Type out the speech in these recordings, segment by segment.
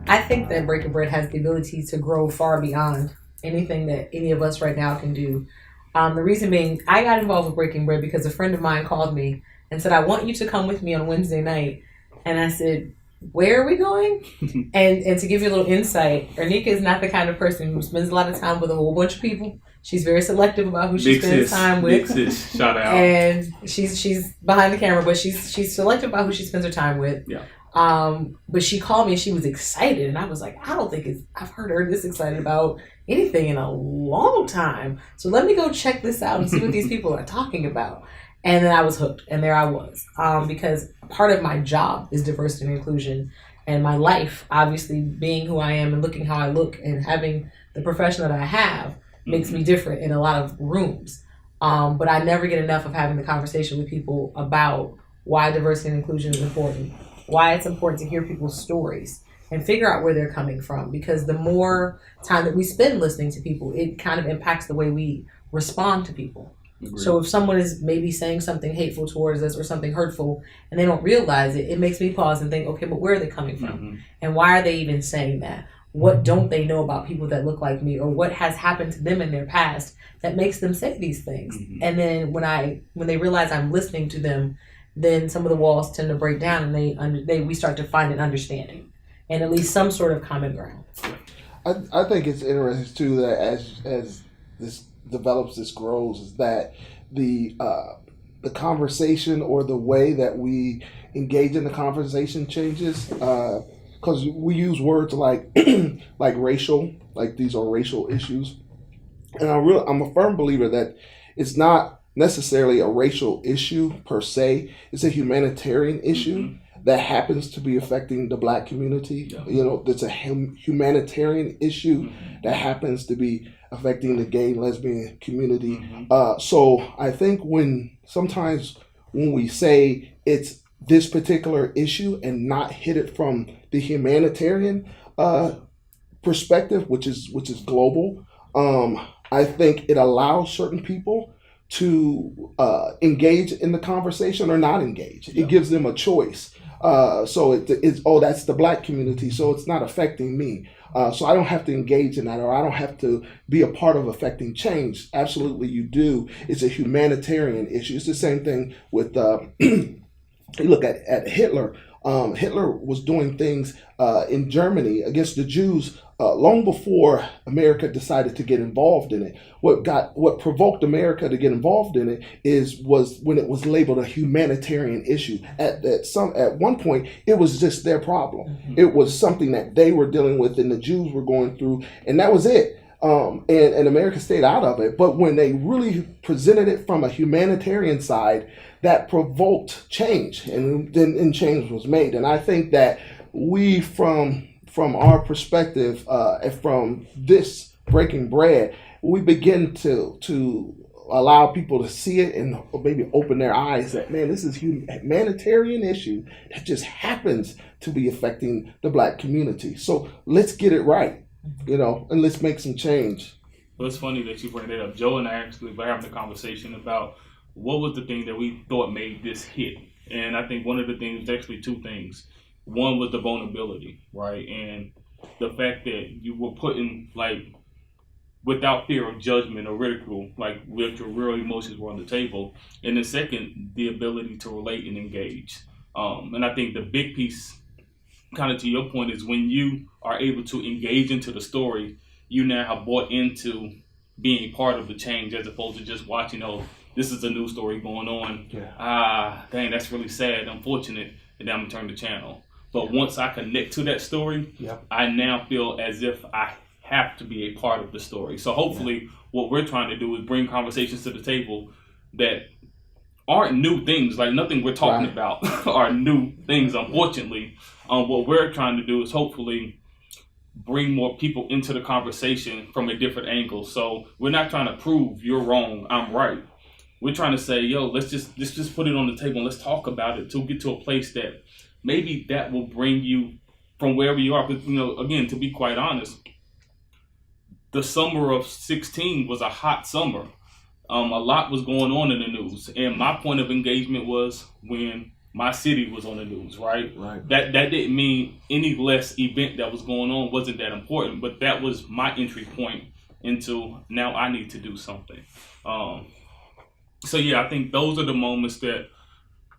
I think that Breaking Bread has the ability to grow far beyond anything that any of us right now can do. The reason being, I got involved with Breaking Bread because a friend of mine called me and said, I want you to come with me on Wednesday night. And I said, where are we going? and to give you a little insight, Ernika is not the kind of person who spends a lot of time with a whole bunch of people. She's very selective about who she spends time with. Shout out. And she's behind the camera, but she's selective about who she spends her time with. Yeah. But she called me and she was excited, and I was like, I don't think I've heard her this excited about anything in a long time. So let me go check this out and see what these people are talking about. And then I was hooked, and there I was. Because part of my job is diversity and inclusion, and my life, obviously being who I am and looking how I look and having the profession that I have makes me different in a lot of rooms. But I never get enough of having the conversation with people about why diversity and inclusion is important, why it's important to hear people's stories and figure out where they're coming from. Because the more time that we spend listening to people, it kind of impacts the way we respond to people. Agreed. So if someone is maybe saying something hateful towards us or something hurtful and they don't realize it, it makes me pause and think, okay, but where are they coming from? Mm-hmm. And why are they even saying that? What don't they know about people that look like me, or what has happened to them in their past that makes them say these things? Mm-hmm. And then when they realize I'm listening to them, then some of the walls tend to break down, and we start to find an understanding and at least some sort of common ground. I think it's interesting too that as this develops, this grows, is that the conversation or the way that we engage in the conversation changes. Because we use words like like racial, like these are racial issues, and I'm a firm believer that it's not necessarily a racial issue per se. It's a humanitarian issue that happens to be affecting the Black community. Yeah. You know, it's a humanitarian issue that happens to be affecting the gay and lesbian community. So I think sometimes when we say it's this particular issue and not hit it from the humanitarian perspective, which is global, I think it allows certain people to engage in the conversation or not engage. Yeah. It gives them a choice. So it's that's the Black community, so it's not affecting me. So I don't have to engage in that, or I don't have to be a part of affecting change. Absolutely, you do. It's a humanitarian issue. It's the same thing with you look at Hitler. Hitler was doing things in Germany against the Jews long before America decided to get involved in it. What provoked America to get involved in it was when it was labeled a humanitarian issue. At one point, it was just their problem. Mm-hmm. It was something that they were dealing with and the Jews were going through, and that was it. And America stayed out of it. But when they really presented it from a humanitarian side, that provoked change, and then change was made. And I think that we, from our perspective, from this Breaking Bread, we begin to allow people to see it and maybe open their eyes that, man, this is a humanitarian issue that just happens to be affecting the Black community. So let's get it right, and let's make some change. Well, it's funny that you bring that up. Joe and I actually were having a conversation about what was the thing that we thought made this hit. And I think one of the things was actually two things. One was the vulnerability, right? And the fact that you were putting, without fear of judgment or ridicule, with your real emotions were on the table. And the second, the ability to relate and engage. And I think the big piece, kind of to your point, is when you are able to engage into the story, you now have bought into being part of the change as opposed to just watching, this is a new story going on. Yeah. Dang, that's really sad, unfortunate, and then I'm going to turn the channel. But once I connect to that story, I now feel as if I have to be a part of the story. So hopefully what we're trying to do is bring conversations to the table that aren't new things. Like nothing we're talking about are new things, unfortunately. What we're trying to do is hopefully bring more people into the conversation from a different angle. So we're not trying to prove you're wrong, I'm right. We're trying to say, let's just put it on the table and let's talk about it to get to a place that maybe that will bring you from wherever you are. Because, again, to be quite honest, the summer of 2016 was a hot summer. A lot was going on in the news. And my point of engagement was when my city was on the news, right? Right. That didn't mean any less event that was going on wasn't that important, but that was my entry point into now I need to do something. So yeah, I think those are the moments that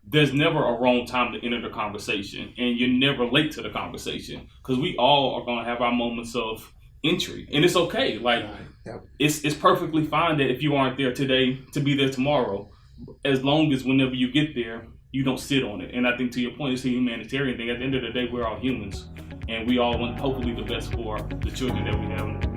there's never a wrong time to enter the conversation, and you're never late to the conversation, because we all are going to have our moments of entry, and it's okay. Like, Yep. it's perfectly fine that if you aren't there today, to be there tomorrow, as long as whenever you get there, you don't sit on it. And I think to your point, it's a humanitarian thing. At the end of the day, we're all humans, and we all want hopefully the best for the children that we have